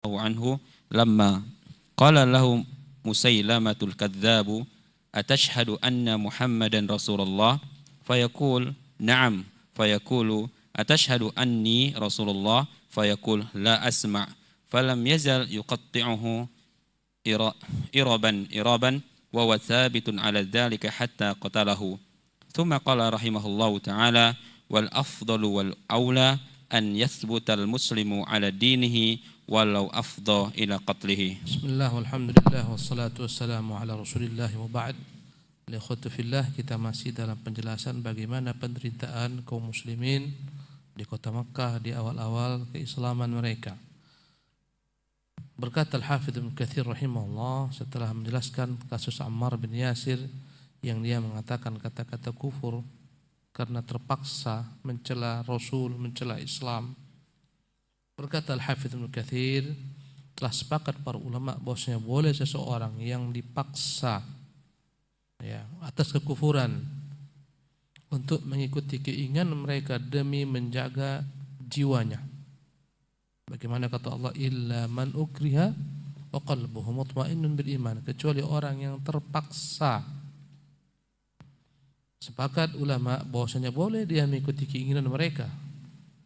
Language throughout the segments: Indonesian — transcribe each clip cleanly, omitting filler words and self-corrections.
عنه لما قال له مسيلمة الكذاب أتشهد أن محمدا رسول الله فيقول نعم فيقول أتشهد أني رسول الله فيقول لا أسمع فلم يزل يقطعه إربا وهو ثابت على ذلك حتى قتله ثم قال رحمه الله تعالى والأفضل والأولى أن يثبت المسلم على دينه walau afdha ila qatlihi. Bismillah walhamdulillah wassalatu wassalamu ala rasulillah wa ba'd. Ikhwatu fillah, kita masih dalam penjelasan bagaimana penderitaan kaum muslimin di kota Makkah di awal-awal keislaman mereka. Berkata Al-Hafidz Ibnu Katsir rahimahullah setelah menjelaskan kasus Ammar bin Yasir yang dia mengatakan kata-kata kufur karena terpaksa mencela Rasul, mencela Islam. Berkata Al-Hafidz Ibnu Katsir, telah sepakat para ulama bahwasanya boleh seseorang yang dipaksa atas kekufuran untuk mengikuti keinginan mereka demi menjaga jiwanya. Bagaimana kata Allah, illa man ukriha wa qalbuhu mutmainnun bil iman, kecuali orang yang terpaksa. Sepakat ulama bahwasanya boleh dia mengikuti keinginan mereka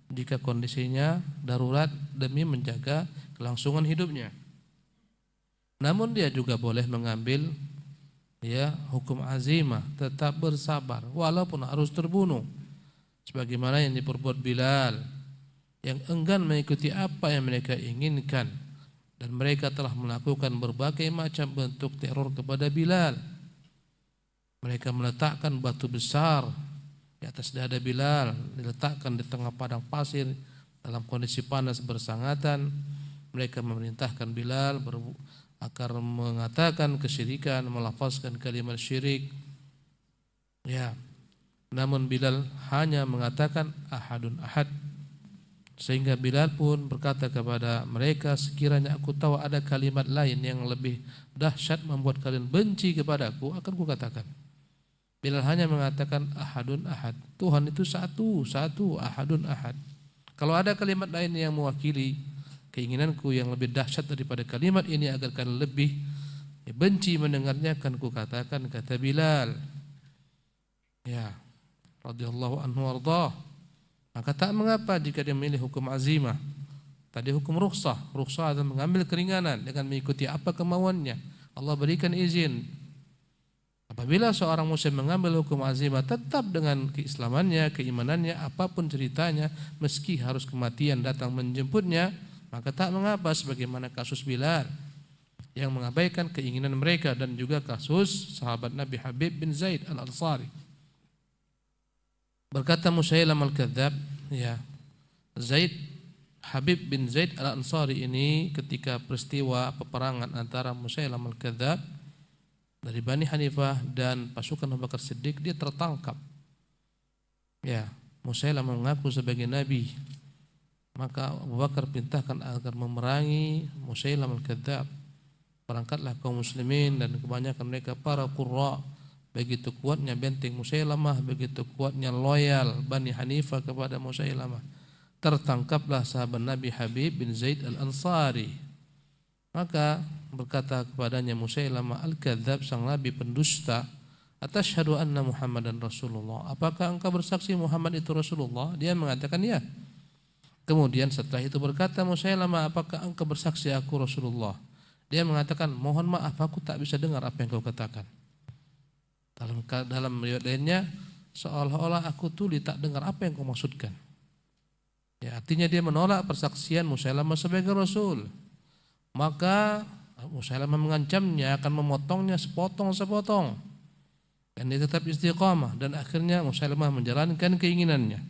jika kondisinya darurat demi menjaga kelangsungan hidupnya. Namun dia juga boleh mengambil hukum azimah, tetap bersabar walaupun harus terbunuh, sebagaimana yang diperbuat Bilal yang enggan mengikuti apa yang mereka inginkan, dan mereka telah melakukan berbagai macam bentuk teror kepada Bilal. Mereka meletakkan batu besar di atas dada Bilal, diletakkan di tengah padang pasir dalam kondisi panas bersangatan. Mereka memerintahkan Bilal agar mengatakan kesyirikan, melafazkan kalimat syirik. Namun Bilal hanya mengatakan ahadun ahad, sehingga Bilal pun berkata kepada mereka, sekiranya aku tahu ada kalimat lain yang lebih dahsyat membuat kalian benci kepadaku, akan kukatakan. Bilal hanya mengatakan ahadun ahad, Tuhan itu satu, ahadun ahad. Kalau ada kalimat lain yang mewakili keinginanku yang lebih dahsyat daripada kalimat ini agar kalian lebih benci mendengarnya, akan kukatakan, kata Bilal. Radhiyallahu anhu warḍah. Maka tak mengapa jika dia memilih hukum azimah. Tadi hukum rukhsah adalah mengambil keringanan dengan mengikuti apa kemauannya. Allah berikan izin. Apabila seorang muslim mengambil hukum azimah tetap dengan keislamannya, keimanannya, apapun ceritanya, meski harus kematian datang menjemputnya, maka tak mengapa, sebagaimana kasus Bilal yang mengabaikan keinginan mereka, dan juga kasus sahabat Nabi Habib bin Zaid al-Ansari. Berkata Musailamah al-Kadzab, Habib bin Zaid al-Ansari ini ketika peristiwa peperangan antara Musailamah al-Kadzab dari Bani Hanifah dan pasukan Abu Bakar Siddiq, dia tertangkap. Musailamah mengaku sebagai nabi. Maka Abu Bakar perintahkan agar memerangi Musailamah al-Kadzab. Berangkatlah kaum muslimin dan kebanyakan mereka para qurra. Begitu kuatnya benteng Musailamah, begitu kuatnya loyal Bani Hanifah kepada Musailamah. Tertangkaplah sahabat Nabi Habib bin Zaid al-Ansari. Maka berkata kepadanya Musailamah al-Kadzab, sang nabi pendusta, atashhadu anna Muhammadan Rasulullah, apakah engkau bersaksi Muhammad itu Rasulullah? Dia mengatakan ya. Kemudian setelah itu berkata Musailamah, apakah engkau bersaksi aku Rasulullah? Dia mengatakan, mohon maaf aku tak bisa dengar apa yang kau katakan. Dalam riwayat lainnya, seolah-olah aku tuli tak dengar apa yang kau maksudkan. Artinya dia menolak persaksian Musailamah sebagai Rasul. Maka Musailamah mengancamnya akan memotongnya sepotong-sepotong, dan dia tetap istiqamah, dan akhirnya Musailamah menjalankan keinginannya.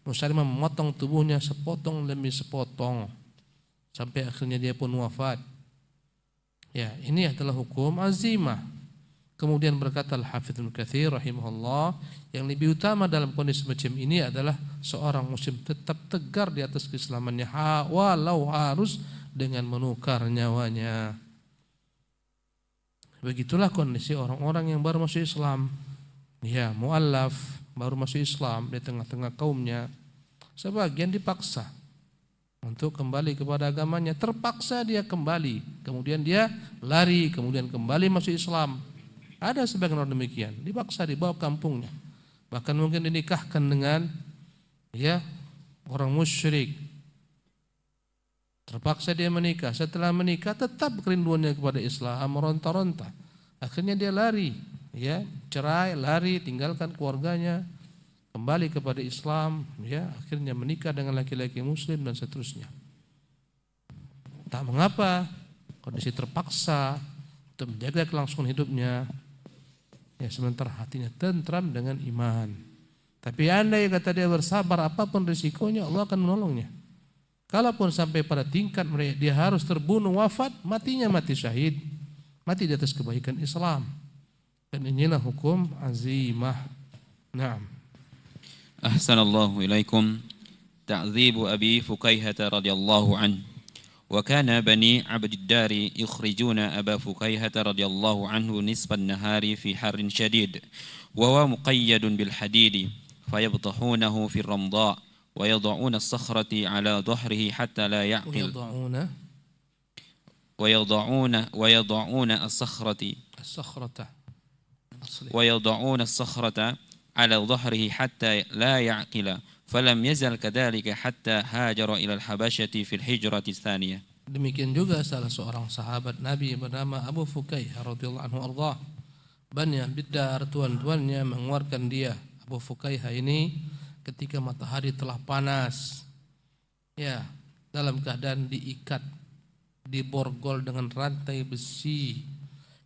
Musailamah memotong tubuhnya sepotong demi sepotong sampai akhirnya dia pun wafat. Ini adalah hukum azimah. Kemudian berkata Al-Hafidz Ibnu Katsir rahimahullah, yang lebih utama dalam kondisi macam ini adalah seorang muslim tetap tegar di atas keislamannya walau harus dengan menukar nyawanya. Begitulah kondisi orang-orang yang baru masuk Islam. Mu'allaf, baru masuk Islam di tengah-tengah kaumnya. Sebagian dipaksa untuk kembali kepada agamanya. Terpaksa dia kembali, kemudian dia lari, kemudian kembali masuk Islam. Ada sebagian orang demikian, dipaksa dibawa ke kampungnya, bahkan mungkin dinikahkan dengan orang musyrik. Terpaksa dia menikah. Setelah menikah tetap kerinduannya kepada Islam meronta-ronta. Akhirnya dia lari, cerai, lari, tinggalkan keluarganya, kembali kepada Islam, akhirnya menikah dengan laki-laki muslim dan seterusnya. Tak mengapa, kondisi terpaksa untuk menjaga kelangsungan hidupnya, sementara hatinya tentram dengan iman. Tapi andai kata dia bersabar, apapun risikonya Allah akan menolongnya. Kalaupun sampai pada tingkat dia harus terbunuh, wafat, matinya mati syahid, mati di atas kebaikan Islam. Dan inilah hukum azimah. Naam. Ahsanallahu ilaikum. Ta'dzibu Abi Fukaihah radhiyallahu anhu. وكان بني عبد الدار يخرجون أبا فكيهة رضي الله عنه نصف النهار في حر شديد وهو مقيد بالحديد فيبطحونه في الرمضاء ويضعون الصخرة على ظهره حتى لا يعقل ويضعون الصخرة على ظهره حتى لا يعقل فلم يزل كذلك حتى هاجر إلى الحبشة في الهجرة الثانية. Demikian juga salah seorang sahabat Nabi bernama Abu Fukaihah radhiyallahu anhu ardah. Bani Abdiddar, tuan-tuannya mengeluarkan dia Abu Fukaihah ini ketika matahari telah panas, dalam keadaan diikat, diborgol dengan rantai besi,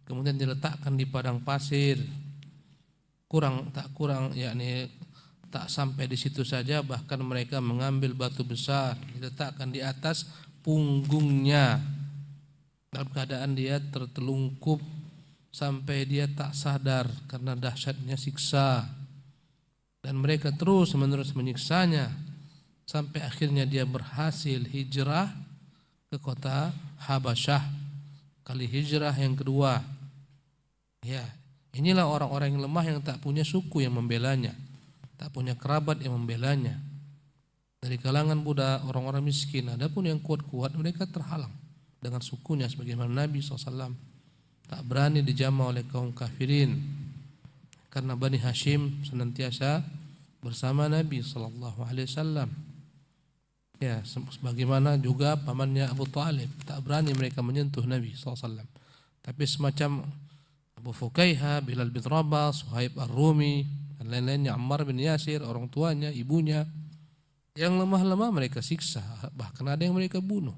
kemudian diletakkan di padang pasir. Tak sampai di situ saja, bahkan mereka mengambil batu besar diletakkan di atas punggungnya dalam keadaan dia tertelungkup sampai dia tak sadar karena dahsyatnya siksa. Dan mereka terus-menerus menyiksanya sampai akhirnya dia berhasil hijrah ke kota Habasyah, kali hijrah yang kedua. Inilah orang-orang yang lemah yang tak punya suku yang membelanya, tak punya kerabat yang membelanya. Dari kalangan budak, orang-orang miskin, adapun yang kuat-kuat mereka terhalang dengan sukunya, sebagaimana Nabi SAW tak berani dijamah oleh kaum kafirin karena Bani Hashim senantiasa bersama Nabi SAW. Sebagaimana juga pamannya Abu Talib, tak berani mereka menyentuh Nabi SAW. Tapi semacam Abu Fukaihah, Bilal bin Rabah, Suhaib Ar-Rumi dan lain-lainnya, Ammar bin Yasir, orang tuanya, ibunya, yang lemah-lemah mereka siksa, bahkan ada yang mereka bunuh.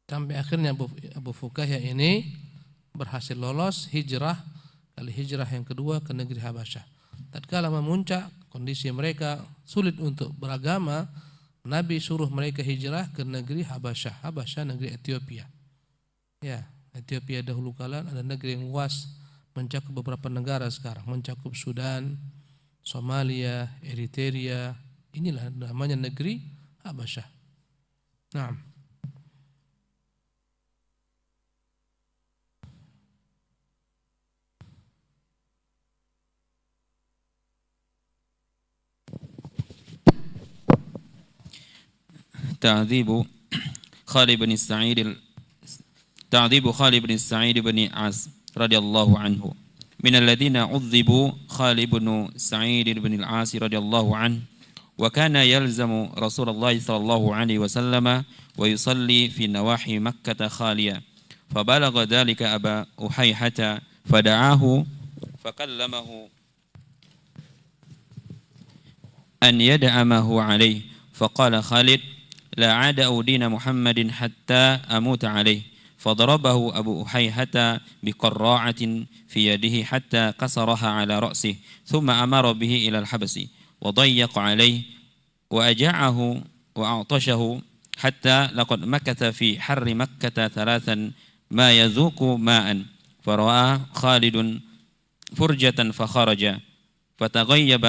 Sampai akhirnya Abu Fukaihah ini berhasil lolos hijrah, kali hijrah yang kedua ke negeri Habasyah. Tatkala memuncak kondisi mereka sulit untuk beragama, Nabi suruh mereka hijrah ke negeri Habasyah. Habasyah negeri Ethiopia. Ethiopia dahulu kala ada negeri yang luas, mencakup beberapa negara sekarang, mencakup Sudan, Somalia, Eritrea. Inilah namanya negeri Habasyah. Naam. تعذيب خالد بن سعيد بن عاص رضي الله عنه. من الذين عذبوا خالد بن سعيد بن العاص رضي الله عنه وكان يلزم رسول الله صلى الله عليه وسلم ويصلي في نواحي مكة خاليا فبلغ ذلك أبا أحيحة فدعاه فكلمه أن يدعمه عليه فقال خالد لا عاد دين محمد حتى أموت عليه فضربه أبو أحيحة بقراعة في يده حتى كسرها على رأسه ثم أمر به إلى الحبس وضيق عليه وأجعه وأعطشه حتى لقد مكث في حر مكة 3 ما يذوق ماء فرأى خالد فرجة فخرج فتغيب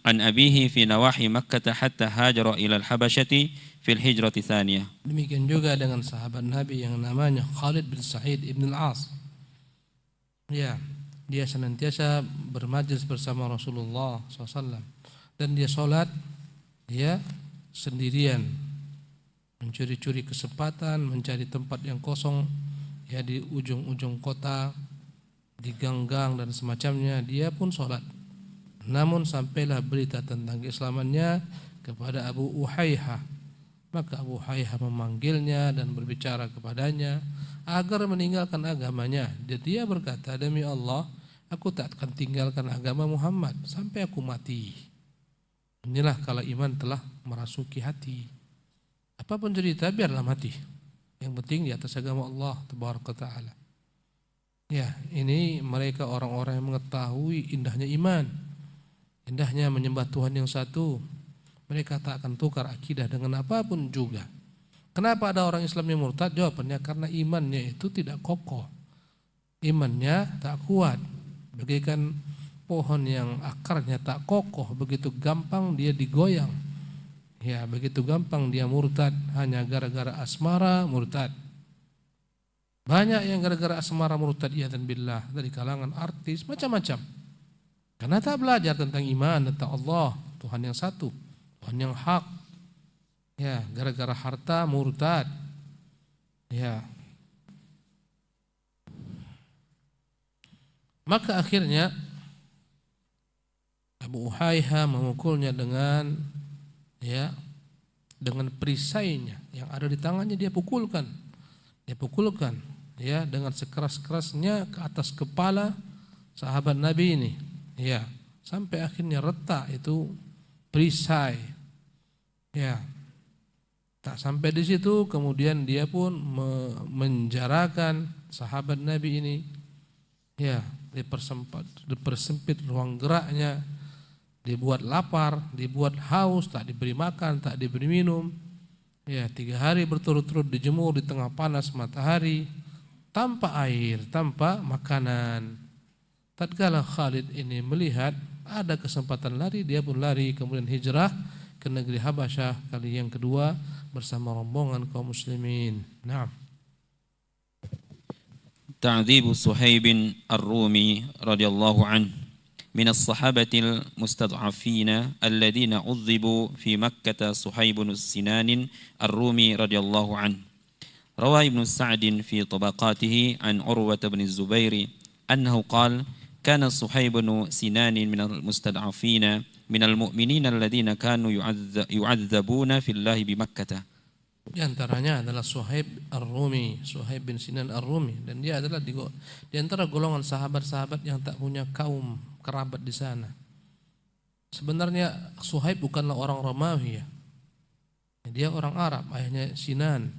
عن أبيه في نواحي مكة حتى هاجر إلى الحبشة في الهجرة الثانية. Demikian juga dengan sahabat Nabi yang namanya Khalid bin Sa'id ibn al-As. Dia senantiasa bermajlis bersama Rasulullah SAW dan dia sholat sendirian mencuri-curi kesempatan, mencari tempat yang kosong ya di ujung-ujung kota, di gang-gang dan semacamnya, dia pun sholat. Namun sampailah berita tentang keislamannya kepada Abu Uhayhah. Maka Abu Uhayhah memanggilnya dan berbicara kepadanya agar meninggalkan agamanya. Dia berkata, demi Allah, aku tak akan tinggalkan agama Muhammad sampai aku mati. Inilah kalau iman telah merasuki hati. Apapun cerita biarlah mati. Yang penting di atas agama Allah Tabaraka Ta'ala. Ya, ini mereka orang-orang yang mengetahui indahnya iman, indahnya menyembah Tuhan yang satu. Mereka tak akan tukar akidah dengan apapun juga. Kenapa ada orang Islam yang murtad? Jawabannya karena imannya itu tidak kokoh. Imannya tak kuat. Bagaikan pohon yang akarnya tak kokoh, begitu gampang dia digoyang. Ya, begitu gampang dia murtad hanya gara-gara asmara murtad. Banyak yang gara-gara asmara murtad iyadzan billah dari kalangan artis macam-macam. Karena tak belajar tentang iman, tentang Allah, Tuhan yang satu, Tuhan yang hak. Ya, gara-gara harta murtad. Ya. Maka akhirnya Abu Uhayhah memukulnya dengan perisainya yang ada di tangannya, dia pukulkan ya dengan sekeras-kerasnya ke atas kepala sahabat Nabi ini, ya, sampai akhirnya retak itu perisai. Ya, tak sampai di situ, kemudian dia pun menjarakan sahabat Nabi ini, ya, dipersempit ruang geraknya, dibuat lapar, dibuat haus, tak diberi makan, tak diberi minum. Ya, 3 hari berturut-turut dijemur di tengah panas matahari, tanpa air, tanpa makanan. Tatkala Khalid ini melihat ada kesempatan lari, dia pun lari, kemudian hijrah ke negeri Habasyah kali yang kedua bersama rombongan kaum muslimin. Naam. Ta'dzibu Suhaib Ar-Rumi radhiyallahu anhu من الصحابة المستضعفين الذين عذبوا في مكة صهيب السنان الرومي رضي الله عنه. روى ابن سعد في طبقاته عن عروة بن الزبير أنه قال كان صهيب بن سنان من المستضعفين من المؤمنين الذين كانوا يعذبون في الله بمكة. Di antaranya adalah Suhaib Ar-Rumi, Suhaib bin Sinan Ar-Rumi, dan dia adalah di antara golongan sahabat-sahabat yang tak punya kaum kerabat di sana. Sebenarnya Suhaib bukanlah orang Romawi ya. Dia orang Arab, ayahnya Sinan.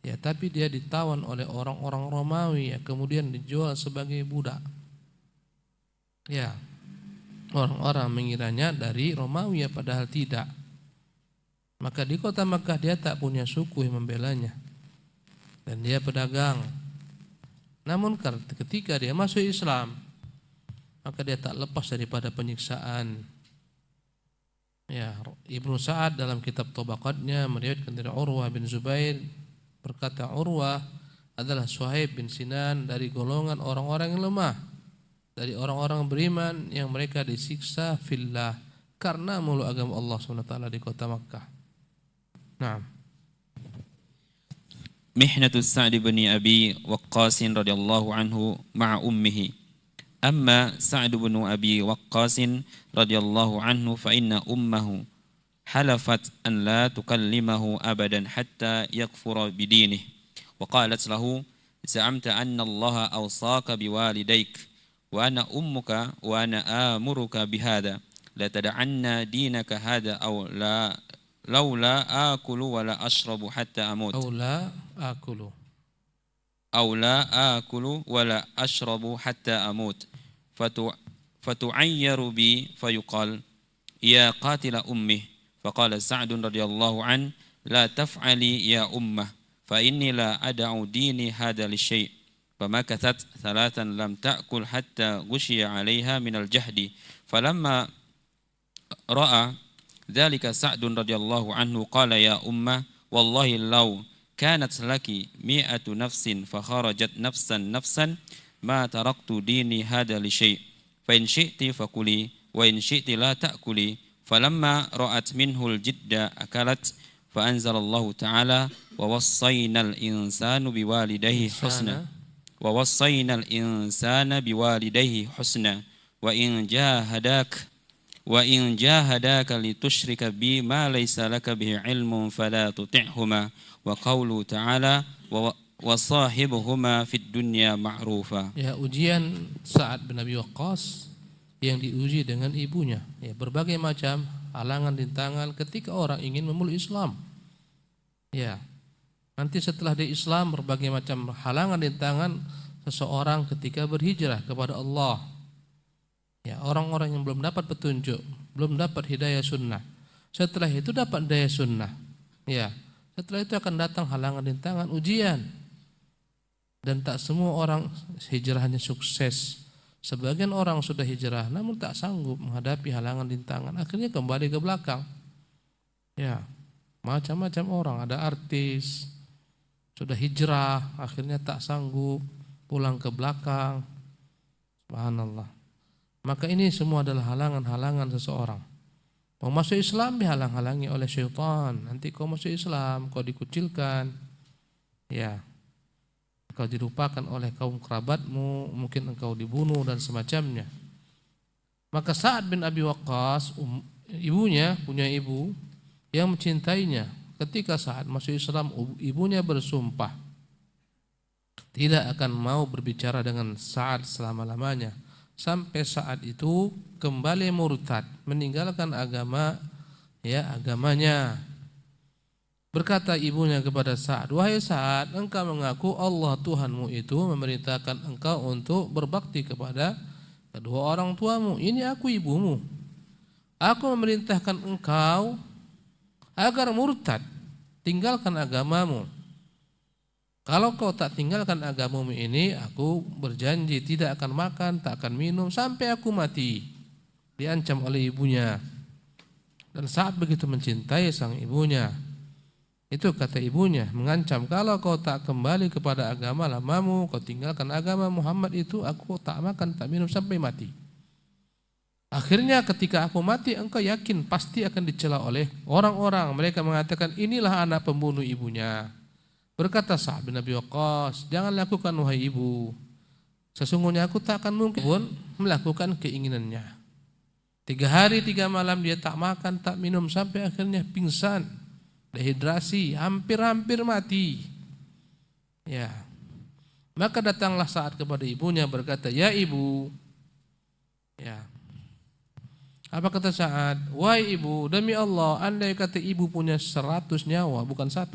Ya, tapi dia ditawan oleh orang-orang Romawi ya, kemudian dijual sebagai budak. Ya. Orang-orang mengiranya dari Romawi ya, padahal tidak. Maka di kota Makkah dia tak punya suku yang membelanya. Dan dia pedagang. Namun ketika dia masuk Islam, maka dia tak lepas daripada penyiksaan. Ya, Ibnu Sa'ad dalam kitab Tabaqatnya meriwayatkan dari Urwah bin Zubair, berkata Urwah adalah Suhaib bin Sinan dari golongan orang-orang yang lemah, dari orang-orang beriman yang mereka disiksa fillah karena meluk agama Allah SWT di kota Makkah. Naam. Mihnatu Sa'd bin Abi Waqqas radhiyallahu anhu ma'a ummihi. Amma Sa'd bin Abi Waqqas radhiyallahu anhu fa inna ummahu halafat an la tukallimahu abadan hatta yakfura bidinihi wa qalat lahu za'amta anna Allah awsaka biwalidayk wa ana ummuka wa ana amuruka bihadha la tad'anna dinaka hadha aw la laula akulu wala ashrabu hatta amut aw la akulu wala ashrabu hatta amut fatu'ayyaru bi fayuqal ya qatila ummi faqala Sa'd radhiyallahu an la taf'ali ya ummah fa inni la ad'u dini hadha li syai' famakathat thalathan lam ta'kul hatta ghushiya 'alayha min al-jahdi falamma ra'a ذلك سعد رضي الله عنه قال يا أمة والله لو كانت لك 100 نفس فخرجت نفسا ما تركت ديني هذا لشيء فإن شئت فكلي وإن شئت لا تأكلي فلما رأت منه الجد أكلت فأنزل الله تعالى ووصينا الإنسان بوالديه حسنا ووصينا الإنسان بوالديه حسنا وإن جاهداك لتشرك بي ما ليس لك به علم فلا تطعهما وقوله تعالى وصاحبهما في الدنيا معروفا. Ya, ujian Sa'ad bin Abi Waqqas yang diuji dengan ibunya, ya, berbagai macam halangan rintangan ketika orang ingin memeluk Islam. Ya, nanti setelah di Islam berbagai macam halangan rintangan seseorang ketika berhijrah kepada Allah. Ya, orang-orang yang belum dapat petunjuk, belum dapat hidayah sunnah. Setelah itu dapat hidayah sunnah. Ya, setelah itu akan datang halangan rintangan, ujian. Dan tak semua orang hijrahnya sukses. Sebagian orang sudah hijrah namun tak sanggup menghadapi halangan rintangan, akhirnya kembali ke belakang. Ya, macam-macam orang, ada artis sudah hijrah akhirnya tak sanggup pulang ke belakang. Subhanallah. Maka ini semua adalah halangan-halangan seseorang. Mau masuk Islam dihalang-halangi oleh syaitan. Nanti kau masuk Islam, kau dikucilkan. Ya, kau dilupakan oleh kaum kerabatmu, mungkin engkau dibunuh dan semacamnya. Maka Sa'ad bin Abi Waqqas, ibunya punya ibu yang mencintainya. Ketika Sa'ad masuk Islam, ibunya bersumpah tidak akan mau berbicara dengan Sa'ad selama-lamanya, sampai saat itu kembali murtad, meninggalkan agamanya. Berkata ibunya kepada Sa'ad, wahai Sa'ad, engkau mengaku Allah Tuhanmu itu memerintahkan engkau untuk berbakti kepada kedua orang tuamu. Ini aku ibumu. Aku memerintahkan engkau agar murtad, tinggalkan agamamu. Kalau kau tak tinggalkan agamamu ini, aku berjanji tidak akan makan, tak akan minum sampai aku mati. Diancam oleh ibunya. Dan Sa'ad begitu mencintai sang ibunya. Itu kata ibunya, mengancam, kalau kau tak kembali kepada agama lamamu, kau tinggalkan agama Muhammad itu, aku tak makan, tak minum sampai mati. Akhirnya ketika aku mati, engkau yakin pasti akan dicela oleh orang-orang. Mereka mengatakan, inilah anak pembunuh ibunya. Berkata Sa'ad bin Abi Waqqas, jangan lakukan wahai ibu. Sesungguhnya aku tak akan mungkin pun melakukan keinginannya. 3 hari 3 malam dia tak makan, tak minum sampai akhirnya pingsan, dehidrasi, hampir-hampir mati. Ya. Maka datanglah Sa'ad kepada ibunya berkata, ya ibu. Ya. Apa kata Sa'ad? Wahai ibu, demi Allah, andai kata ibu punya 100 nyawa, bukan 100,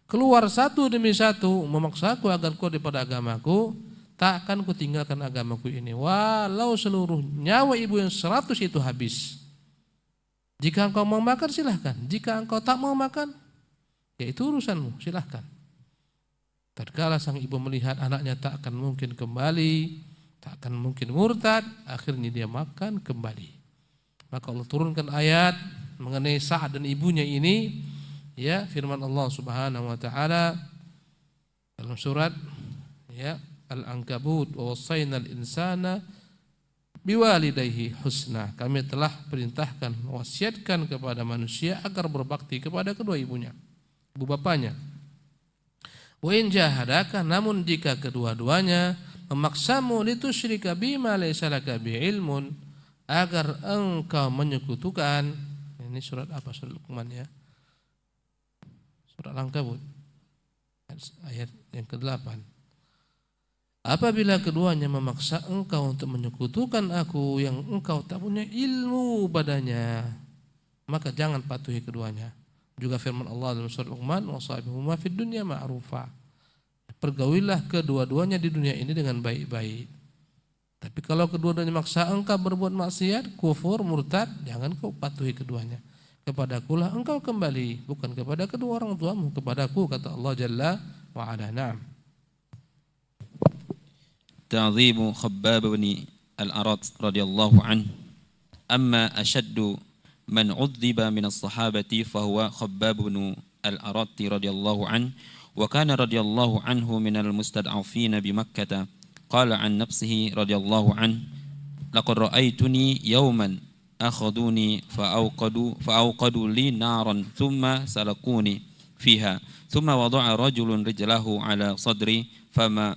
keluar satu demi satu memaksaku agar kau daripada agamaku, tak akan kutinggalkan agamaku ini, walau seluruh nyawa ibu yang 100 itu habis. Jika engkau mau makan silahkan, jika engkau tak mau makan, ya itu urusanmu, silahkan. Tatkala sang ibu melihat anaknya tak akan mungkin kembali, tak akan mungkin murtad, akhirnya dia makan kembali. Maka Allah turunkan ayat mengenai Sa'ad dan ibunya ini. Ya, firman Allah Subhanahu wa taala dalam surat ya Al-Ankabut, wa wassaynal insana biwalidayhi husna. Kami telah perintahkan, wasiatkan kepada manusia agar berbakti kepada kedua ibunya, ibu bapanya. Wa in jahadaka, namun jika kedua-duanya memaksamu litusyrika bima laysa laka bi ilmun, agar engkau menyekutukan. Ini surat apa? Surat Luqman ya. Surat Al-Ankabut ayat yang ke-8. Apabila keduanya memaksa engkau untuk menyekutukan aku yang engkau tak punya ilmu padanya, maka jangan patuhi keduanya. Juga firman Allah dalam surat Luqman, wasahibhuma fid dunya ma'rufa. Pergaulilah kedua-duanya di dunia ini dengan baik-baik. Tapi kalau kedua-duanya maksa engkau berbuat maksiat, kufur, murtad, jangan kau patuhi keduanya. Kepadakulah engkau kembali, bukan kepada kedua orang tuamu, kepadaku, kata Allah Jalla wa Ala. Na'am. Ta'zimu Khabbab bin Al-Arat radhiyallahu anhu. Amma ashaddu man 'udhiba min as-sahabati fa huwa Khabbab bin Al-Arat radhiyallahu anhu, wa kana radhiyallahu anhu min al-mustad'afin bi Makkah. Qala an nafsihi radhiyallahu anhu, laqad ra'aytuni yawman أخذوني فأوقدوا لي نارا ثم سلقوني فيها ثم وضع رجل رجله على صدري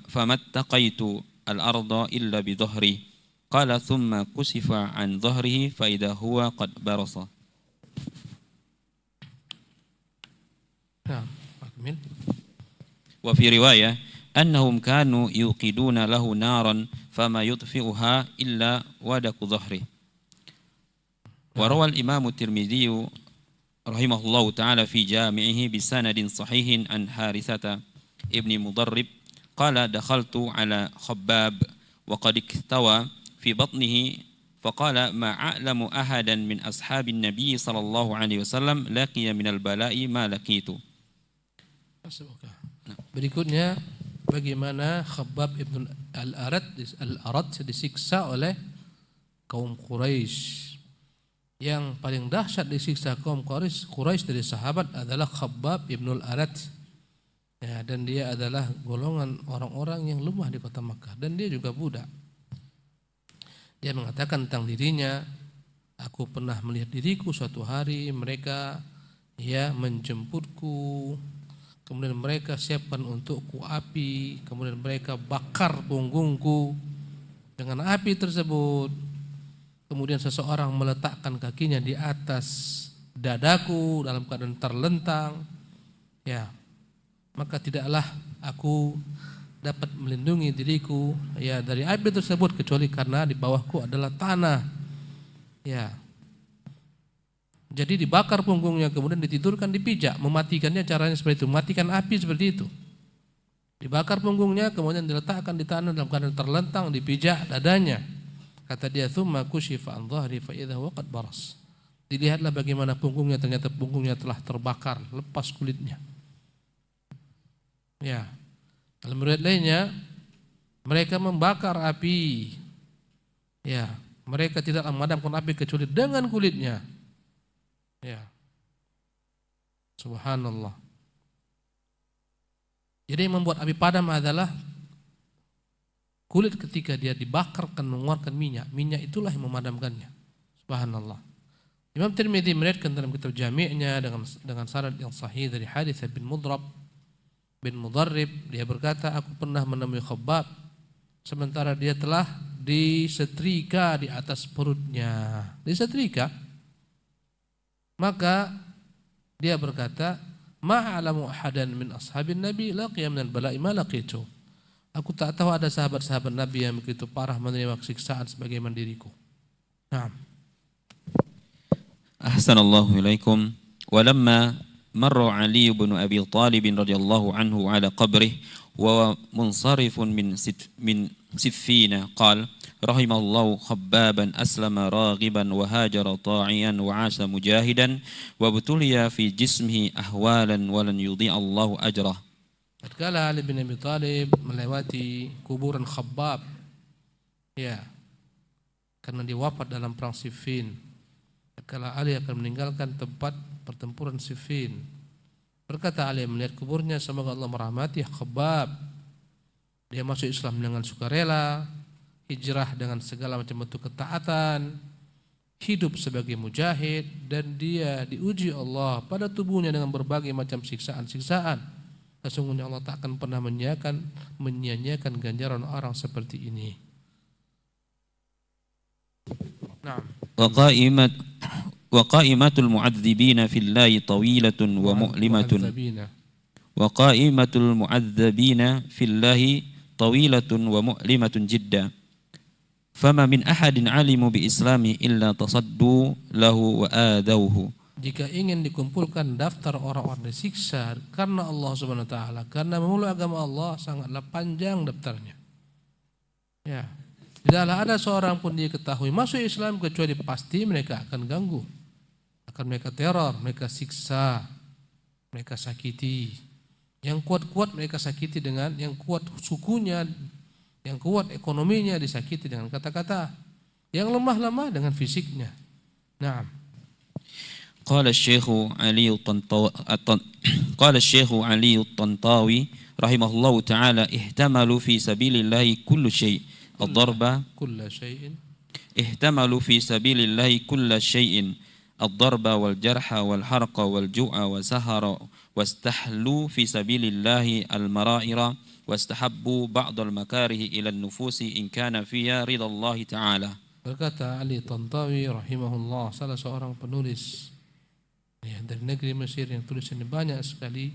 فما اتقيت الأرض إلا بظهري قال ثم كشف عن ظهره فإذا هو قد برص. وفي رواية أنهم كانوا يوقدون له نارا فما يطفئها إلا ودك ظهره. وروى الإمام الترمذي رحمه الله تعالى في جامعه بسند صحيح عن حارثة ابن مضرب قال دخلت على خباب وقد اكتوى في بطنه فقال ما أعلم أحدا من أصحاب النبي صلى الله عليه وسلم لقي من البلاء ما لقيت. Berikutnya bagaimana Khabbab ibn al-Arat disiksa oleh kaum Quraisy. Yang paling dahsyat disiksa kaum Quraisy dari sahabat adalah Khabbab ibn al-Arat. Ya, dan dia adalah golongan orang-orang yang lemah di kota Makkah dan dia juga budak. Dia mengatakan tentang dirinya, aku pernah melihat diriku suatu hari mereka menjemputku, kemudian mereka siapkan untukku api, kemudian mereka bakar punggungku dengan api tersebut. Kemudian seseorang meletakkan kakinya di atas dadaku dalam keadaan terlentang. Ya, maka tidaklah aku dapat melindungi diriku dari api tersebut kecuali karena di bawahku adalah tanah. Ya. Jadi dibakar punggungnya kemudian ditidurkan dipijak, mematikannya caranya seperti itu, mematikan api seperti itu. Dibakar punggungnya kemudian diletakkan di tanah dalam keadaan terlentang, dipijak dadanya. Kata dia thumma kushifa an dhahri fa idza huwa qad baras. Dilihatlah bagaimana punggungnya, ternyata punggungnya telah terbakar, lepas kulitnya. Ya. Dalam riwayat lainnya mereka membakar api. Ya, mereka tidak memadamkan api kecuali dengan kulitnya. Ya. Subhanallah. Jadi yang membuat api padam adalah kulit ketika dia dibakarkan mengeluarkan minyak. Minyak itulah yang memadamkannya. Subhanallah. Imam Tirmidzi meriwayatkan dalam kitab Jami'-nya dengan sanad yang sahih dari Haritsah bin Mudarrib, dia berkata, aku pernah menemui Khabbab sementara dia telah disetrika di atas perutnya. Disetrika. Maka dia berkata, ma'alamu ahadan min ashabin nabi laqiya minal bala'i ma laqitu. Aku tak tahu ada sahabat-sahabat Nabi yang begitu parah menerima siksaan sebagaimana diriku. Naam. Ahsanallahu ilaikum. Walamma marra Ali bin Abi Thalib radhiyallahu anhu ala qabrih wa munsarifun min Siffina qala rahimallahu Khabbaban aslama raghiban wa hajara ta'iyan wa 'asha mujahidan wa butuliya fi jismihi ahwalan wa lan yudhi'a Allahu ajrah. Tatkala Ali bin Abi Thalib melewati kuburan Khabbab, karena dia wafat dalam perang Siffin. Tatkala Ali akan meninggalkan tempat pertempuran Siffin, berkata Ali melihat kuburnya, semoga Allah merahmati Khabbab. Dia masuk Islam dengan sukarela, hijrah dengan segala macam bentuk ketaatan, hidup sebagai mujahid, dan dia diuji Allah pada tubuhnya dengan berbagai macam siksaan-siksaan. Sesungguhnya Allah tak akan pernah menyia-nyiakan ganjaran orang seperti ini. Nah. Waqaimatul mu'adzibina fillahi tawilatun wa mu'limatun. Waqaimatul mu'adzibina fillahi tawilatun wa mu'limatun jidda. Fama min ahadin alimu bi islami illa tasaddu lahu wa adawhu. Jika ingin dikumpulkan daftar orang-orang disiksa karena Allah Subhanahu wa taala, karena memeluk agama Allah, sangatlah panjang daftarnya. Ya. Tidaklah ada seorang pun diketahui masuk Islam kecuali pasti mereka akan ganggu. Akan mereka teror, mereka siksa, mereka sakiti. Yang kuat-kuat mereka sakiti dengan yang kuat sukunya, yang kuat ekonominya disakiti dengan kata-kata. Yang lemah-lemah dengan fisiknya. Naam. قال الشيخ علي الطنطاوي رحمه الله تعالى احتملوا في سبيل الله كل شيء الضرب كل شيء احتملوا في سبيل الله كل شيء الضرب والجرح والحرق والجوع وسهر واستحلوا في سبيل الله المرائر واstahabbu ba'dal makarihi ila nufusi in kana fiha ridallahi ta'ala. Berkata Ali Tantawi rahimahullah, salah seorang penulis dari negeri Mesir yang tulisannya banyak sekali,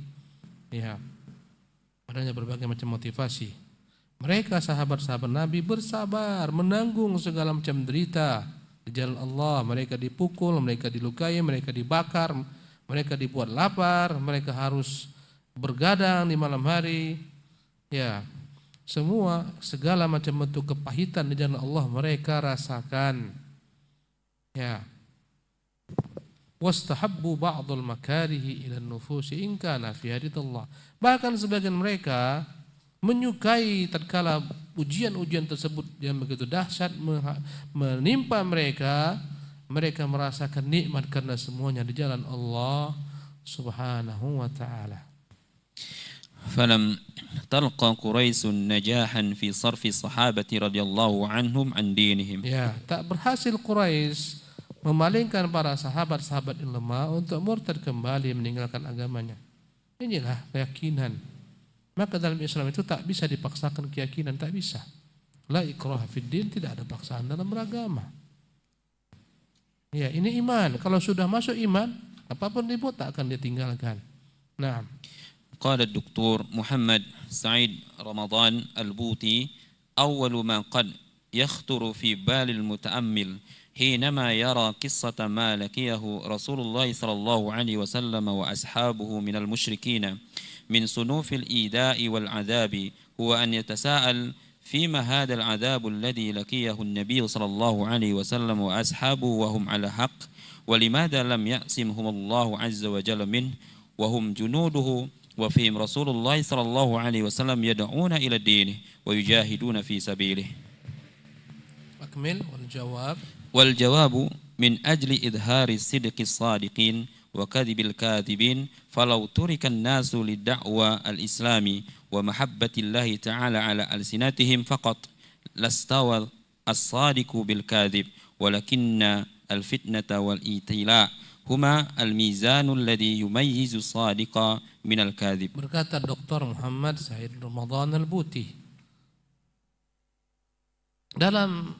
padanya berbagai macam motivasi. Mereka sahabat-sahabat Nabi bersabar menanggung segala macam derita di jalan Allah. Mereka dipukul, mereka dilukai, mereka dibakar, mereka dibuat lapar, mereka harus bergadang di malam hari. Semua segala macam bentuk kepahitan di jalan Allah mereka rasakan. Wastahabbu ba'dul makarihi ila nufusi in kana fi hadillah. Bahkan sebagian mereka menyukai tatkala ujian-ujian tersebut yang begitu dahsyat menimpa mereka, mereka merasakan nikmat karena semuanya di jalan Allah Subhanahu wa taala. فلم تلقى قريش نجاحا في صرف الصحابة رضي الله عنهم عن دينهم. Tak berhasil Quraisy memalingkan para sahabat-sahabat yang lemah untuk murtad kembali meninggalkan agamanya. Inilah keyakinan. Maka dalam Islam itu tak bisa dipaksakan keyakinan, tak bisa. La ikraha fid din, tidak ada paksaan dalam beragama. Ini iman. Kalau sudah masuk iman, apapun dibuat tak akan ditinggalkan. Nah, قال الدكتور محمد سعيد رمضان البوطي أول ما قد يخطر في بال المتأمل حينما يرى قصة ما لقيه رسول الله صلى الله عليه وسلم وأصحابه من المشركين من صنوف الإيذاء والعذاب هو أن يتساءل فيما هذا العذاب الذي لقيه النبي صلى الله عليه وسلم وأصحابه وهم على حق ولماذا لم يعصمهم الله عز وجل منه وهم جنوده وفيهم رسول الله صلى الله عليه وسلم يدعون إلى دينه ويجاهدون في سبيله. أكمل. والجواب من أجل إظهار الصدق الصادقين وكذب الكاذبين فلو ترك الناس للدعوة الإسلام ومحبة الله تعالى على ألسنتهم فقط لاستوى الصادق بالكاذب ولكن الفتنة والإيتلاء huma al-mizanul ladzi yumayyizu as-sadiqa minal kadhib. Berkata Dr. Muhammad Said Ramadan Al-Buti, dalam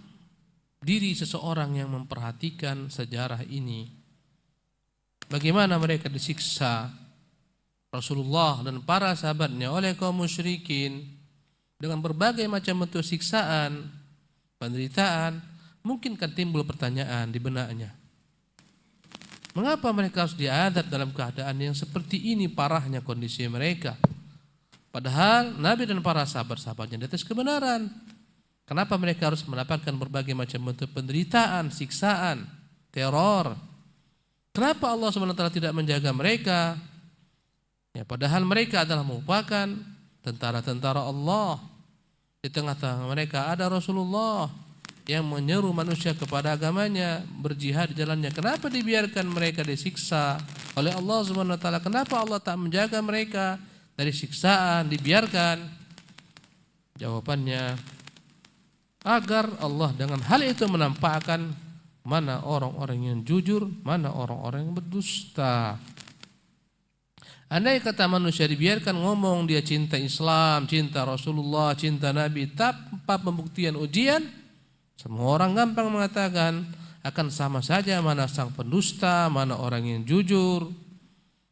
diri seseorang yang memperhatikan sejarah ini, bagaimana mereka disiksa Rasulullah dan para sahabatnya oleh kaum musyrikin dengan berbagai macam bentuk siksaan, penderitaan, mungkin kan timbul pertanyaan di benaknya. Mengapa mereka harus diadab dalam keadaan yang seperti ini parahnya kondisi mereka? Padahal Nabi dan para sahabat-sahabatnya di atas kebenaran. Kenapa mereka harus mendapatkan berbagai macam bentuk penderitaan, siksaan, teror? Kenapa Allah SWT tidak menjaga mereka? Padahal mereka adalah merupakan tentara-tentara Allah. Di tengah-tengah mereka ada Rasulullah yang menyeru manusia kepada agamanya, berjihad di jalannya. Kenapa dibiarkan mereka disiksa oleh Allah Subhanahu wa taala? Kenapa Allah tak menjaga mereka dari siksaan, dibiarkan? Jawabannya, agar Allah dengan hal itu menampakkan mana orang-orang yang jujur, mana orang-orang yang berdusta. Andai kata manusia dibiarkan ngomong dia cinta Islam, cinta Rasulullah, cinta Nabi tanpa pembuktian ujian, semua orang gampang mengatakan akan sama saja mana sang pendusta, mana orang yang jujur.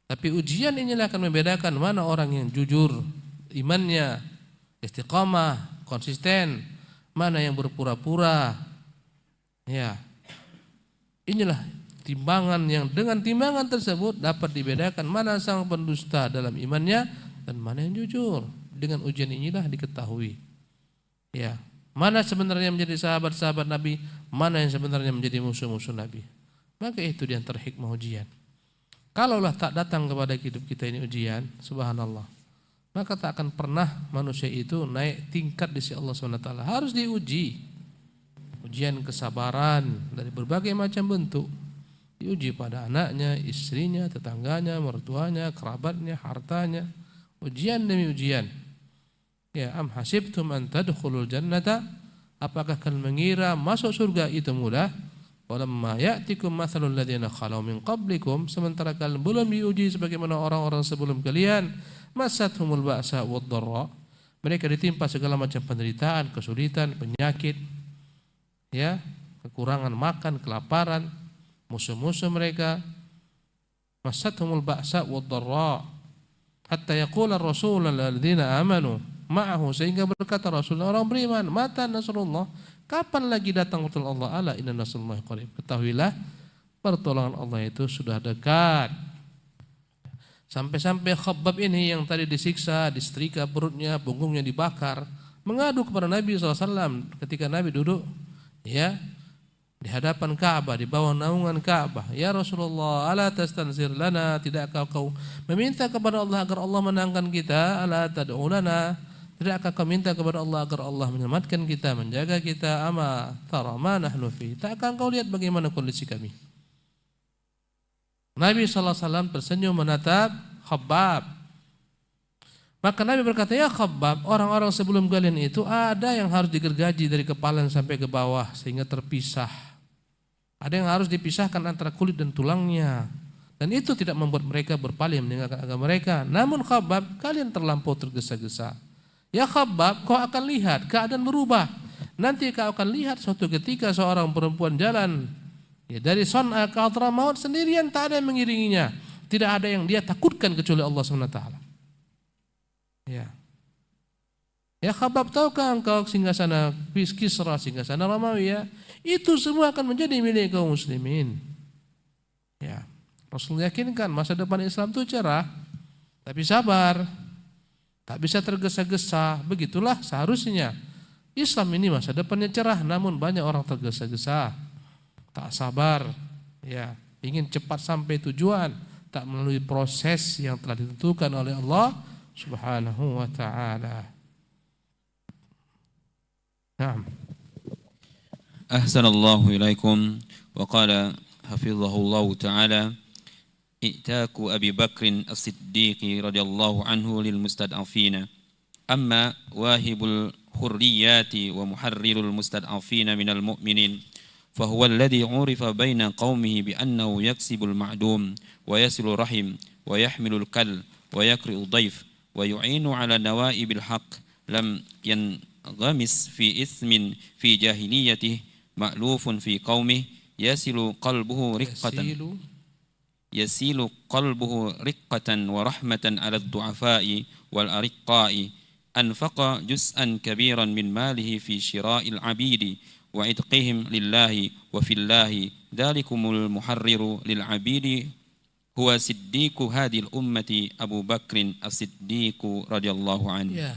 Tapi ujian inilah akan membedakan mana orang yang jujur, imannya istiqamah, konsisten, mana yang berpura-pura. Inilah timbangan yang dengan timbangan tersebut dapat dibedakan mana sang pendusta dalam imannya dan mana yang jujur. Dengan ujian inilah diketahui. Mana sebenarnya menjadi sahabat-sahabat Nabi, mana yang sebenarnya menjadi musuh-musuh Nabi. Maka itu di antara hikmah ujian. Kalaulah tak datang kepada hidup kita ini ujian, subhanallah, maka tak akan pernah manusia itu naik tingkat di sisi Allah SWT. Harus diuji. Ujian kesabaran dari berbagai macam bentuk. Diuji pada anaknya, istrinya, tetangganya, mertuanya, kerabatnya, hartanya. Ujian demi ujian. Am hasibtum an tadkhulul jannata Apakah kalian mengira masuk surga itu mudah? Walamma ya'tikum mathalul ladzina khalau min qablikum, sementara kalian belum diuji sebagaimana orang-orang sebelum kalian, masathumul ba'sa wad-dharra, mereka ditimpa segala macam penderitaan, kesulitan, penyakit, ya, kekurangan makan, kelaparan, musuh-musuh mereka. Masathumul ba'sa wad-dharra hatta yaqula ar-rasul alladzina amanu ma'ahu, sehingga berkata Rasul orang beriman, mata nasrullah, kapan lagi datang pertolongan Allah? Ala inna nasrullahi qarib, ketahuilah pertolongan Allah itu sudah dekat. Sampai-sampai Khabbab ini yang tadi disiksa, disetrika perutnya, punggungnya dibakar, mengadu kepada Nabi SAW ketika Nabi duduk, ya, di hadapan Ka'bah, di bawah naungan Ka'bah. Ya Rasulullah, ala tastansir lana, tidakkah kau meminta kepada Allah agar Allah menangkan kita? Ala tad'u lana, tidakkah kau minta kepada Allah agar Allah menyelamatkan kita, menjaga kita? Ama tara ma nahnu fi, tak akan kau lihat bagaimana kondisi kami? Nabi SAW tersenyum menatap Khabbab. Maka Nabi berkata, ya Khabbab, orang-orang sebelum kalian itu ada yang harus digergaji dari kepala sampai ke bawah sehingga terpisah. Ada yang harus dipisahkan antara kulit dan tulangnya, dan itu tidak membuat mereka berpaling meninggalkan agama mereka. Namun Khabbab, kalian terlampau tergesa-gesa. Ya Khabbab, kau akan lihat keadaan berubah. Nanti kau akan lihat suatu ketika seorang perempuan jalan, ya, dari Son'a ke Hadramaut sendirian, tak ada yang mengiringinya, tidak ada yang dia takutkan kecuali Allah SWT. Ya. Ya Khabbab, tahukah engkau singgasana Kisra, singgasana Romawi, ya, itu semua akan menjadi milik kaum muslimin. Ya. Rasul yakinkan masa depan Islam itu cerah, tapi sabar, tak bisa tergesa-gesa. Begitulah seharusnya Islam ini masa depannya cerah, namun banyak orang tergesa-gesa, tak sabar, ya, ingin cepat sampai tujuan, tak melalui proses yang telah ditentukan oleh Allah Subhanahu wa ta'ala. Naam. Ahsanallahu ilaikum. Wa qala hafizahullahu ta'ala, i'taku Abi Bakrin as-Siddiqi radhiyallahu anhu lil mustad'afina, amma wahibul hurriyati wa muharrirul mustad'afina minal mu'minin فهو الذي عرف بين قومه بأنه يكسب المعدوم ويصل الرحم ويحمل الكل ويقرئ الضيف ويعين على نوائب الحق لم ينغمس في إثم في جاهليته مألوف في قومه يسيل قلبه رقة ورحمة على الضعفاء والأرقاء أنفق جزءا كبيرا من ماله في شراء العبيد وعتقهم لله وفي الله ذلكم المحرر للعبيد هو صديق هذه الأمة أبو بكر الصديق رضي الله عنه. Ya,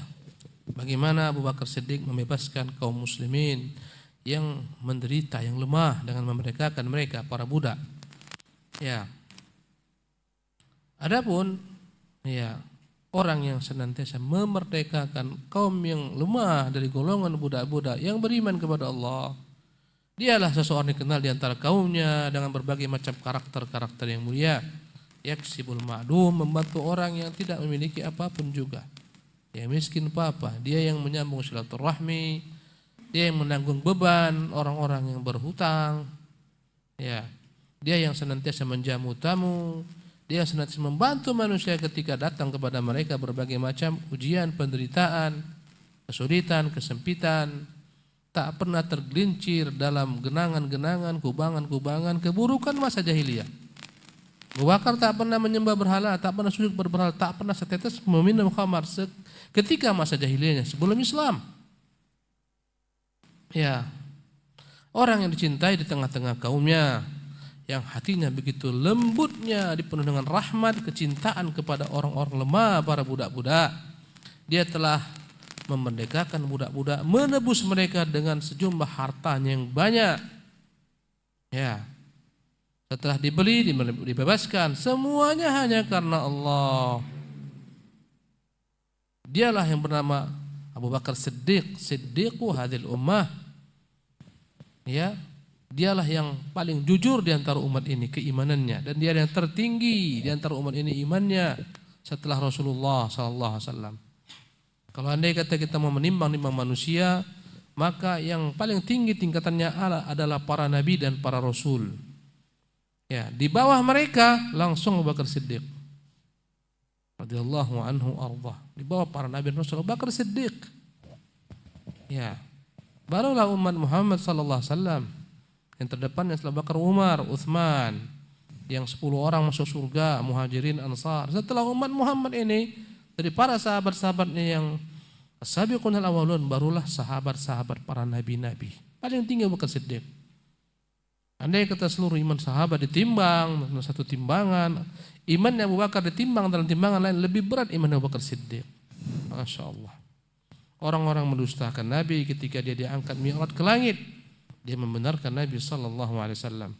bagaimana Abu Bakar Siddiq membebaskan kaum muslimin yang menderita, yang lemah, dengan memerdekakan mereka, para budak. Ya. Adapun, ya, orang yang senantiasa memerdekakan kaum yang lemah dari golongan budak-budak yang beriman kepada Allah, dialah seseorang dikenal di antara kaumnya dengan berbagai macam karakter-karakter yang mulia. Yaksibul ma'dum, membantu orang yang tidak memiliki apapun juga, yang miskin apa-apa. Dia yang menyambung silaturahmi, dia yang menanggung beban orang-orang yang berhutang. Ya, dia yang senantiasa menjamu tamu. Dia senantiasa membantu manusia ketika datang kepada mereka berbagai macam ujian, penderitaan, kesulitan, kesempitan. Tak pernah tergelincir dalam genangan-genangan, kubangan-kubangan keburukan masa jahiliyah. Abu Bakar tak pernah menyembah berhala, tak pernah sujud berhala, tak pernah setetes meminum khamar ketika masa jahiliyahnya sebelum Islam. Ya, orang yang dicintai di tengah-tengah kaumnya, yang hatinya begitu lembutnya, dipenuhi dengan rahmat, kecintaan kepada orang-orang lemah, para budak-budak. Dia telah memerdekakan budak-budak, menebus mereka dengan sejumlah hartanya yang banyak. Ya, setelah dibeli, dibebaskan, semuanya hanya karena Allah. Dialah yang bernama Abu Bakar Siddiq, Siddiqu hadhil ummah. Ya, dialah yang paling jujur di antara umat ini keimanannya, dan dia yang tertinggi di antara umat ini imannya setelah Rasulullah SAW. Kalau andai kata kita mau menimbang manusia, maka yang paling tinggi tingkatannya adalah para nabi dan para rasul. Ya, di bawah mereka langsung Abu Bakar Siddiq radhiyallahu anhu arda. Di bawah para nabi dan rasul Abu Bakar Siddiq. Ya. Barulah umat Muhammad sallallahu alaihi wasallam. Yang terdepannya setelah Abu Bakar, Umar, Utsman. Yang 10 orang masuk surga, Muhajirin, Ansar. Setelah umat Muhammad ini dari para sahabat-sahabatnya yang as-sabiqun al-awwalun, barulah sahabat-sahabat para nabi-nabi. Paling tinggi Abu Bakar Siddiq. Andai kata seluruh iman sahabat ditimbang dalam satu timbangan, iman Abu Bakar ditimbang dalam timbangan lain, lebih berat iman Abu Bakar Siddiq. Masya Allah. Orang-orang mendustakan Nabi ketika dia diangkat mi'raj ke langit, dia membenarkan Nabi sallallahu alaihi wasallam.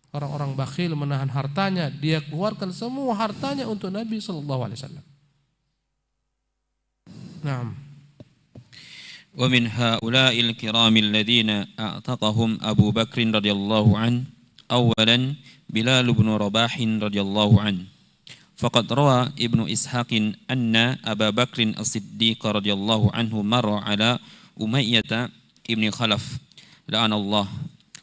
Orang-orang bakhil menahan hartanya, dia keluarkan semua hartanya untuk Nabi sallallahu alaihi wasallam. Naam. ومن هؤلاء الكرام الذين أعتقهم أبو بكر رضي الله عنه أولا بلال بن رباح رضي الله عنه فقد روى ابن إسحاق أن أبا بكر الصديق رضي الله عنه مر على أمية ابن خلف لعن الله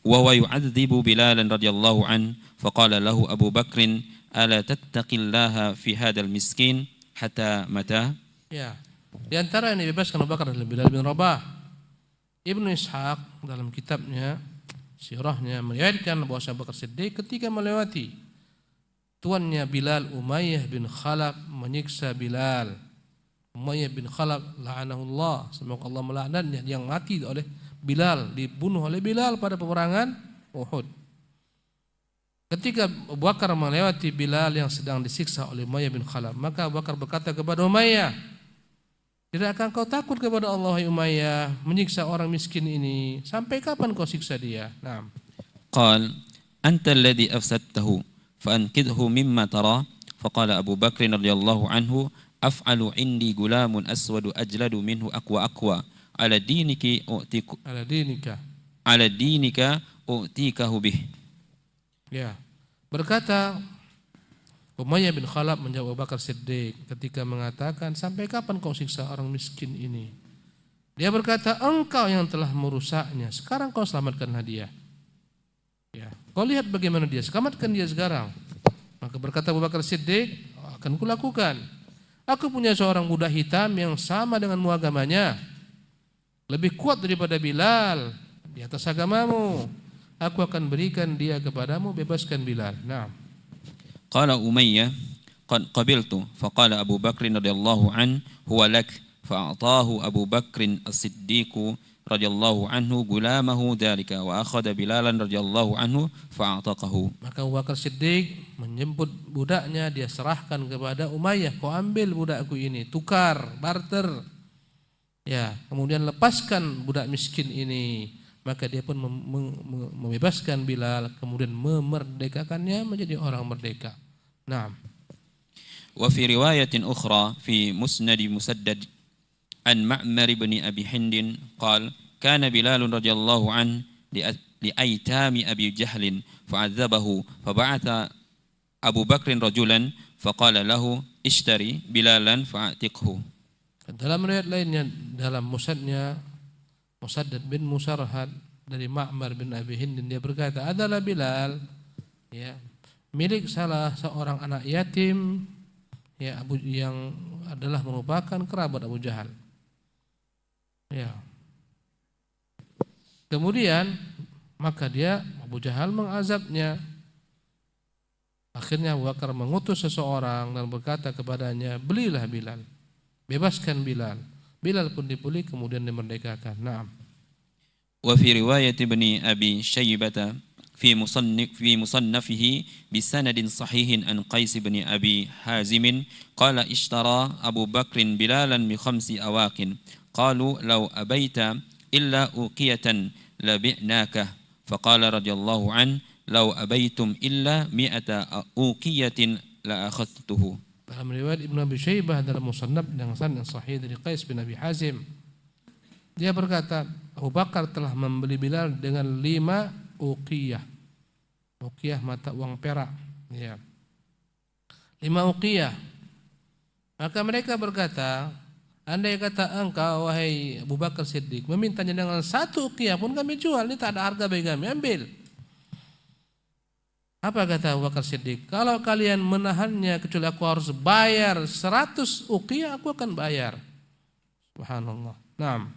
وهو يعذب بلالا رضي الله عنه فقال له أبو بكر ألا تتق الله في هذا المسكين حتى متى؟ Di antara yang dibebaskan Abu Bakar adalah Bilal bin Rabah. Ibnu Ishaq dalam kitabnya sirahnya meriwayatkan bahwa Abu Bakar Siddiq ketika melewati tuannya Bilal, Umayyah bin Khalaf, menyiksa Bilal. Umayyah bin Khalaf la'anahullah, semoga Allah melaknatnya, yang mati oleh Bilal, dibunuh oleh Bilal pada peperangan Uhud. Ketika Abu Bakar melewati Bilal yang sedang disiksa oleh Umayyah bin Khalaf, maka Abu Bakar berkata kepada Umayyah, tidakkah kau takut kepada Allah, Umayyah, menyiksa orang miskin ini? Sampai kapan kau siksa dia? Naam. Qal anta alladhi afsadtahu فأنقذه مما ترى فقال أبو بكر رضي الله عنه أفعل عندي غلام أسود أجلد منه أقوى على دينك أؤتيكه به. Ya, berkata Umayyah bin Khalaf menjawab Abu Bakar Siddiq ketika mengatakan, sampai kapan kau siksa orang miskin ini? Dia berkata, engkau yang telah merusaknya, sekarang kau selamatkanlah dia. Ya, kau lihat bagaimana dia, selamatkan dia sekarang. Maka berkata Abu Bakar Siddiq, akan kulakukan. Aku punya seorang budak hitam yang sama denganmu agamanya, lebih kuat daripada Bilal di atas agamamu. Aku akan berikan dia kepadamu, bebaskan Bilal. Nah. Qala Umayyah qad qabiltu faqala Abu Bakr radhiyallahu an huwa lak fa'atahu Abu Bakr as-Siddiq radhiyallahu anhu gulamahu dzalika wa akhadha Bilalan radhiyallahu anhu fa'ataqahu. Maka Abu Bakar Siddiq menjemput budaknya, dia serahkan kepada Umayyah, kau ambil budakku ini, tukar, barter. Ya, kemudian lepaskan budak miskin ini. Maka dia pun membebaskan Bilal, kemudian memerdekakannya menjadi orang merdeka. Naam. Wa fi riwayatin ukhra fi Musnad Musaddad an Ma'mar bin Abi Hind qala kana Bilal radhiyallahu an li aitami Abi Jahl fa'adzabahu fab'atha Abu Bakr rajulan faqala lahu ishtari Bilalan fa'atiqhu. Dalam riwayat lainnya, dalam musnadnya Musaddad bin Musarhad dari Ma'mar bin Abi Hind, dia berkata, adalah Bilal, ya, milik salah seorang anak yatim, ya, yang adalah merupakan kerabat Abu Jahal. Ya. Kemudian maka Abu Jahal mengazabnya. Akhirnya Abu Bakar mengutus seseorang dan berkata kepadanya, belilah Bilal, bebaskan Bilal. Bilal pun dibeli kemudian dimerdekakan. Naam. Wa fi riwayat Ibni Abi Syaibah fi musannafihi bisanadin sahihin an Qais bin Abi Hazim qala ishtara Abu Bakr Bilalan bi 5 awaqin qalu law abaita illa uqiyatan labi'naka faqala radhiyallahu an law abaitum illa 100 uqiyatin la akhadtuhu. Dalam riwayat Ibnu Abi Syaibah dalam musannaf dengan sanad sahih dari Qais bin Abi Hazim, dia berkata Abu Bakar telah membeli Bilal dengan 5 uqiyah. Uqiyah mata uang perak, ya. 5 uqiyah. Maka mereka berkata, Andai kata engkau wahai Abu Bakar Siddiq memintanya dengan 1 uqiyah pun kami jual, ini tak ada harga bagi kami, ambil. Apa kata Abu Bakar Siddiq? Kalau kalian menahannya kecuali aku harus bayar 100 uqiyah, aku akan bayar. Subhanallah. Naam.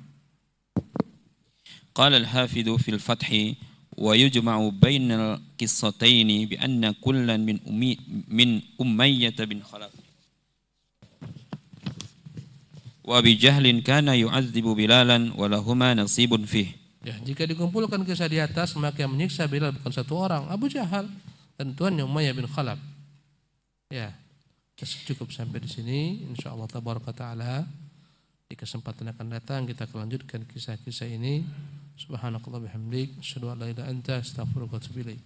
قال الحافظ في الفتح ويجمع بين القصتين بأن كلا من أمية بن خلف وأبي جهل كان يعذب بلالا ولهما نصيب فيه. Ya, jika dikumpulkan kisah di atas, maka yang menyiksa Bilal bukan satu orang, Abu Jahal dan tuannya Umayyah bin Khalaf. Ya, cukup sampai di sini. Insyaallah tabaraka taala di kesempatan akan datang kita akan lanjutkan kisah-kisah ini. Subhanakallah bihamdik, asyhadu an la ilaha illa anta, astaghfiruka wa atubu ilaik.